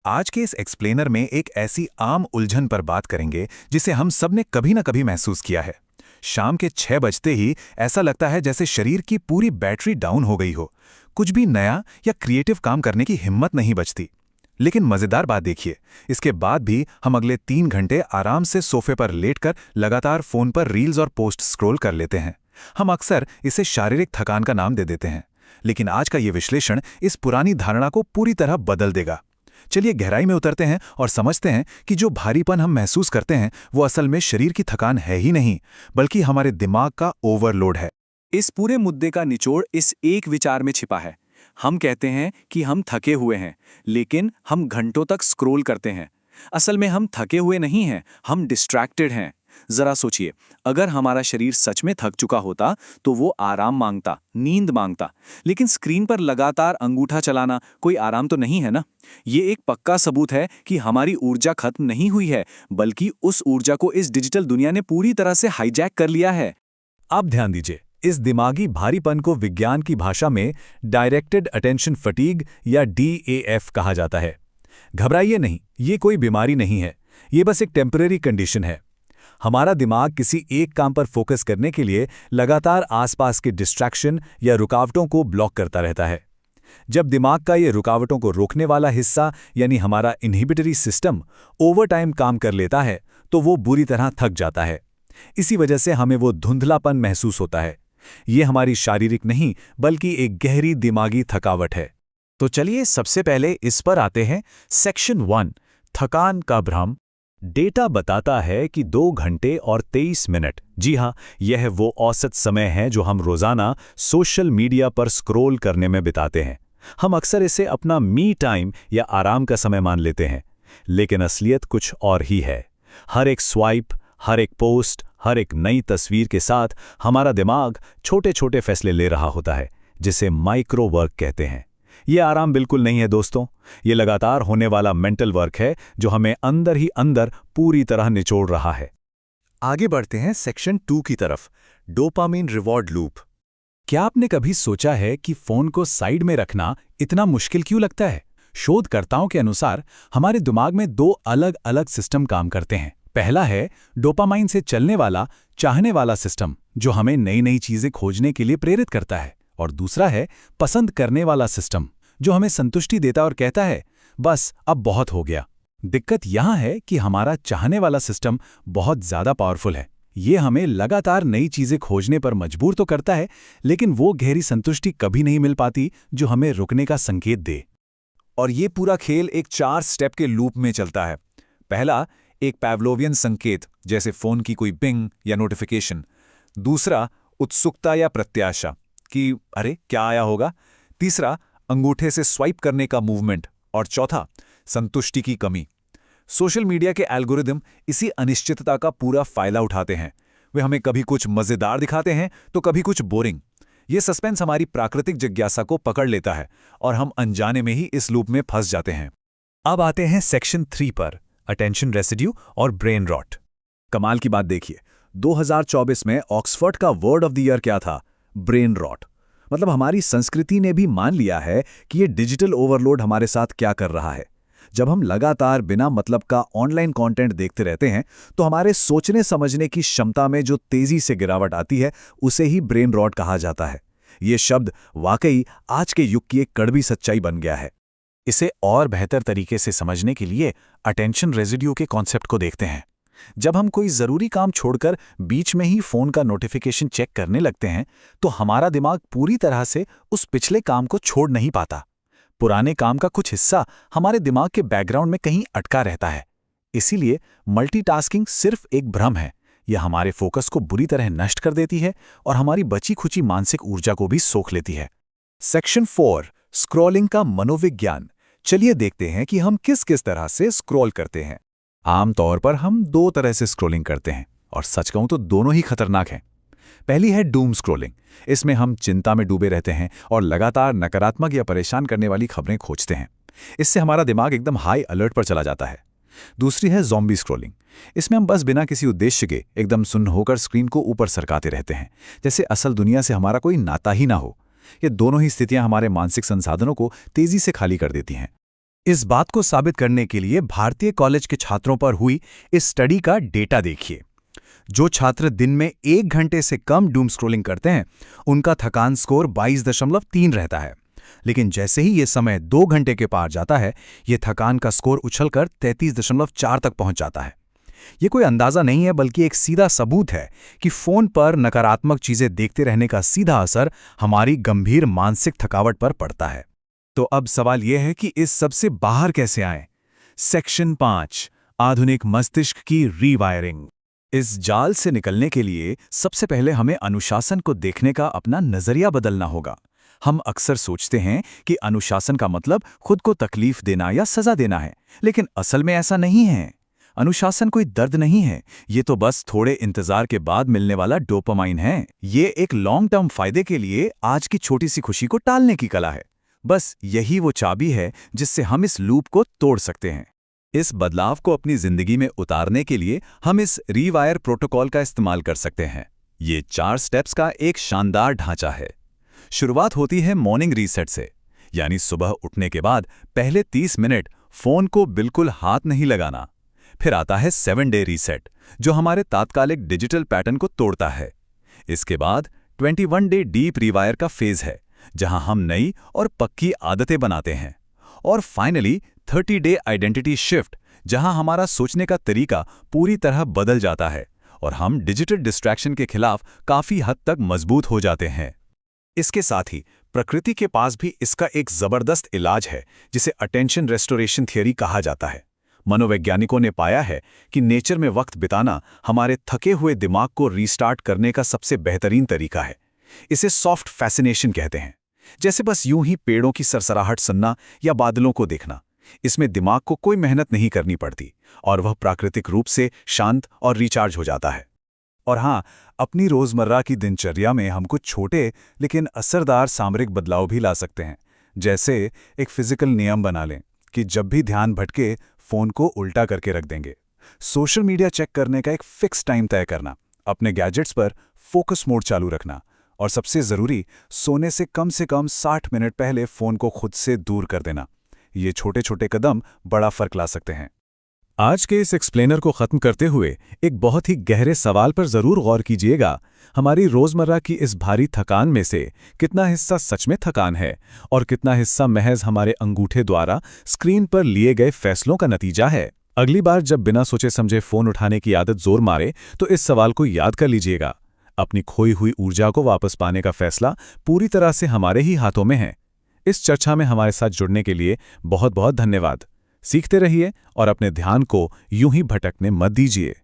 आज के इस एक्सप्लेनर में एक ऐसी आम उलझन पर बात करेंगे जिसे हम सब ने कभी ना कभी महसूस किया है। शाम के 6 बजते ही ऐसा लगता है जैसे शरीर की पूरी बैटरी डाउन हो गई हो। कुछ भी नया या क्रिएटिव काम करने की हिम्मत नहीं बचती। लेकिन मजेदार बात देखिए, इसके बाद भी हम अगले 3 घंटे आराम से सोफे पर लेटकर लगातार फोन पर रील्स और पोस्ट स्क्रॉल कर लेते हैं। हम अक्सर इसे शारीरिक थकान का नाम दे देते हैं, लेकिन आज का ये विश्लेषण इस पुरानी धारणा को पूरी तरह बदल देगा। चलिए गहराई में उतरते हैं और समझते हैं कि जो भारीपन हम महसूस करते हैं वो असल में शरीर की थकान है ही नहीं, बल्कि हमारे दिमाग का ओवरलोड है। इस पूरे मुद्दे का निचोड़ इस एक विचार में छिपा है। हम कहते हैं कि हम थके हुए हैं, लेकिन हम घंटों तक स्क्रॉल करते हैं। असल में हम थके हुए नहीं हैं, हम डिस्ट्रैक्टेड हैं। जरा सोचिए, अगर हमारा शरीर सच में थक चुका होता तो वो आराम मांगता, नींद मांगता। लेकिन स्क्रीन पर लगातार अंगूठा चलाना कोई आराम तो नहीं है ना। ये एक पक्का सबूत है कि हमारी ऊर्जा खत्म नहीं हुई है, बल्कि उस ऊर्जा को इस डिजिटल दुनिया ने पूरी तरह से हाईजैक कर लिया है। अब ध्यान दीजिए, इस दिमागी भारीपन को विज्ञान की भाषा में डायरेक्टेड अटेंशन फटीग या DAF कहा जाता है। घबराइए नहीं, ये कोई बीमारी नहीं है, ये बस एक टेम्परेरी कंडीशन है। हमारा दिमाग किसी एक काम पर फोकस करने के लिए लगातार आसपास के डिस्ट्रैक्शन या रुकावटों को ब्लॉक करता रहता है। जब दिमाग का ये रुकावटों को रोकने वाला हिस्सा यानी हमारा इन्हिबिटरी सिस्टम ओवरटाइम काम कर लेता है तो वो बुरी तरह थक जाता है। इसी वजह से हमें वो धुंधलापन महसूस होता है। ये हमारी शारीरिक नहीं बल्कि एक गहरी दिमागी थकावट है। तो चलिए सबसे पहले इस पर आते हैं। सेक्शन 1, थकान का भ्रम। डेटा बताता है कि 2 घंटे और 23 मिनट, जी हाँ, यह वो औसत समय है जो हम रोजाना सोशल मीडिया पर स्क्रॉल करने में बिताते हैं। हम अक्सर इसे अपना मी टाइम या आराम का समय मान लेते हैं, लेकिन असलियत कुछ और ही है। हर एक स्वाइप, हर एक पोस्ट, हर एक नई तस्वीर के साथ हमारा दिमाग छोटे छोटे फैसले ले रहा होता है, जिसे माइक्रो वर्क कहते हैं। ये आराम बिल्कुल नहीं है दोस्तों, ये लगातार होने वाला मेंटल वर्क है जो हमें अंदर ही अंदर पूरी तरह निचोड़ रहा है। आगे बढ़ते हैं सेक्शन 2 की तरफ, डोपामिन रिवॉर्ड लूप। क्या आपने कभी सोचा है कि फोन को साइड में रखना इतना मुश्किल क्यों लगता है? शोधकर्ताओं के अनुसार हमारे दिमाग में 2 अलग अलग सिस्टम काम करते हैं। पहला है डोपामाइन से चलने वाला चाहने वाला सिस्टम, जो हमें नई नई चीजें खोजने के लिए प्रेरित करता है, और दूसरा है पसंद करने वाला सिस्टम, जो हमें संतुष्टि देता और कहता है बस अब बहुत हो गया। दिक्कत यहां है कि हमारा चाहने वाला सिस्टम बहुत ज्यादा पावरफुल है। ये हमें लगातार नई चीजें खोजने पर मजबूर तो करता है, लेकिन वो गहरी संतुष्टि कभी नहीं मिल पाती जो हमें रुकने का संकेत दे। और ये पूरा खेल एक 4 स्टेप के लूप में चलता है। पहला, एक पैवलोवियन संकेत, जैसे फोन की कोई पिंग या नोटिफिकेशन। दूसरा, उत्सुकता या प्रत्याशा कि अरे क्या आया होगा। तीसरा, अंगूठे से स्वाइप करने का मूवमेंट। और चौथा, संतुष्टि की कमी। सोशल मीडिया के एल्गोरिदम इसी अनिश्चितता का पूरा फायदा उठाते हैं। वे हमें कभी कुछ मजेदार दिखाते हैं तो कभी कुछ बोरिंग। ये सस्पेंस हमारी प्राकृतिक जिज्ञासा को पकड़ लेता है और हम अनजाने में ही इस लूप में फंस जाते हैं। अब आते हैं सेक्शन 3 पर, अटेंशन रेसिड्यू और ब्रेन रॉट। कमाल की बात देखिए, 2024 में ऑक्सफोर्ड का वर्ड ऑफ द ईयर क्या था? Brain rot. मतलब हमारी संस्कृति ने भी मान लिया है कि ये डिजिटल ओवरलोड हमारे साथ क्या कर रहा है। जब हम लगातार बिना मतलब का ऑनलाइन कंटेंट देखते रहते हैं तो हमारे सोचने समझने की क्षमता में जो तेजी से गिरावट आती है, उसे ही ब्रेन रॉट कहा जाता है। ये शब्द वाकई आज के युग की एक कड़वी सच्चाई बन गया है। इसे और बेहतर तरीके से समझने के लिए अटेंशन रेजिड्यू के कॉन्सेप्ट को देखते हैं। जब हम कोई ज़रूरी काम छोड़कर बीच में ही फ़ोन का नोटिफिकेशन चेक करने लगते हैं तो हमारा दिमाग पूरी तरह से उस पिछले काम को छोड़ नहीं पाता। पुराने काम का कुछ हिस्सा हमारे दिमाग के बैकग्राउंड में कहीं अटका रहता है। इसीलिए मल्टीटास्किंग सिर्फ एक भ्रम है। यह हमारे फोकस को बुरी तरह नष्ट कर देती है और हमारी बची खुची मानसिक ऊर्जा को भी सोख लेती है। सेक्शन 4, स्क्रॉलिंग का मनोविज्ञान। चलिए देखते हैं कि हम किस किस तरह से स्क्रॉल करते हैं। आमतौर पर हम 2 तरह से स्क्रॉलिंग करते हैं, और सच कहूं तो दोनों ही खतरनाक हैं। पहली है डूम स्क्रॉलिंग। इसमें हम चिंता में डूबे रहते हैं और लगातार नकारात्मक या परेशान करने वाली खबरें खोजते हैं। इससे हमारा दिमाग एकदम हाई अलर्ट पर चला जाता है। दूसरी है ज़ॉम्बी स्क्रॉलिंग। इसमें हम बस बिना किसी उद्देश्य के एकदम सुन्न होकर स्क्रीन को ऊपर सरकाते रहते हैं, जैसे असल दुनिया से हमारा कोई नाता ही ना हो। ये दोनों ही स्थितियां हमारे मानसिक संसाधनों को तेजी से खाली कर देती हैं। इस बात को साबित करने के लिए भारतीय कॉलेज के छात्रों पर हुई इस स्टडी का डेटा देखिए। जो छात्र दिन में 1 घंटे से कम डूम स्क्रोलिंग करते हैं, उनका थकान स्कोर 22.3 रहता है। लेकिन जैसे ही ये समय 2 घंटे के पार जाता है, ये थकान का स्कोर उछलकर 33.4 तक पहुंच जाता है। ये कोई अंदाजा नहीं है, बल्कि एक सीधा सबूत है कि फोन पर नकारात्मक चीजें देखते रहने का सीधा असर हमारी गंभीर मानसिक थकावट पर पड़ता है। तो अब सवाल यह है कि इस सब से बाहर कैसे आएं? सेक्शन 5, आधुनिक मस्तिष्क की रीवायरिंग। इस जाल से निकलने के लिए सबसे पहले हमें अनुशासन को देखने का अपना नजरिया बदलना होगा। हम अक्सर सोचते हैं कि अनुशासन का मतलब खुद को तकलीफ देना या सजा देना है, लेकिन असल में ऐसा नहीं है। अनुशासन कोई दर्द नहीं है, ये तो बस थोड़े इंतजार के बाद मिलने वाला डोपामाइन है। ये एक लॉन्ग टर्म फायदे के लिए आज की छोटी सी खुशी को टालने की कला है। बस यही वो चाबी है जिससे हम इस लूप को तोड़ सकते हैं। इस बदलाव को अपनी जिंदगी में उतारने के लिए हम इस रीवायर प्रोटोकॉल का इस्तेमाल कर सकते हैं। ये 4 स्टेप्स का एक शानदार ढांचा है। शुरुआत होती है मॉर्निंग रीसेट से, यानी सुबह उठने के बाद पहले 30 मिनट फोन को बिल्कुल हाथ नहीं लगाना। फिर आता है 7 डे रीसेट, जो हमारे तात्कालिक डिजिटल पैटर्न को तोड़ता है। इसके बाद 21 डे डीप रीवायर का फेज है, जहां हम नई और पक्की आदतें बनाते हैं। और फाइनली 30 डे आइडेंटिटी शिफ्ट, जहां हमारा सोचने का तरीका पूरी तरह बदल जाता है और हम डिजिटल डिस्ट्रैक्शन के खिलाफ काफी हद तक मजबूत हो जाते हैं। इसके साथ ही प्रकृति के पास भी इसका एक जबरदस्त इलाज है, जिसे अटेंशन रेस्टोरेशन थियरी कहा जाता है। मनोवैज्ञानिकों ने पाया है कि नेचर में वक्त बिताना हमारे थके हुए दिमाग को रीस्टार्ट करने का सबसे बेहतरीन तरीका है। इसे सॉफ्ट फैसिनेशन कहते हैं, जैसे बस यूं ही पेड़ों की सरसराहट सुनना या बादलों को देखना। इसमें दिमाग को कोई मेहनत नहीं करनी पड़ती और वह प्राकृतिक रूप से शांत और रिचार्ज हो जाता है। और हाँ, अपनी रोजमर्रा की दिनचर्या में हम कुछ छोटे लेकिन असरदार सामरिक बदलाव भी ला सकते हैं। जैसे एक फिजिकल नियम बना लें कि जब भी ध्यान भटके, फोन को उल्टा करके रख देंगे। सोशल मीडिया चेक करने का एक फिक्स टाइम तय करना, अपने गैजेट्स पर फोकस मोड चालू रखना, और सबसे जरूरी, सोने से कम 60 मिनट पहले फोन को खुद से दूर कर देना। ये छोटे छोटे कदम बड़ा फर्क ला सकते हैं। आज के इस एक्सप्लेनर को खत्म करते हुए एक बहुत ही गहरे सवाल पर जरूर गौर कीजिएगा। हमारी रोजमर्रा की इस भारी थकान में से कितना हिस्सा सच में थकान है और कितना हिस्सा महज हमारे अंगूठे द्वारा स्क्रीन पर लिए गए फैसलों का नतीजा है। अगली बार जब बिना सोचे समझे फोन उठाने की आदत जोर मारे, तो इस सवाल को याद कर लीजिएगा। अपनी खोई हुई ऊर्जा को वापस पाने का फैसला पूरी तरह से हमारे ही हाथों में है। इस चर्चा में हमारे साथ जुड़ने के लिए बहुत बहुत धन्यवाद। सीखते रहिए और अपने ध्यान को यूं ही भटकने मत दीजिए।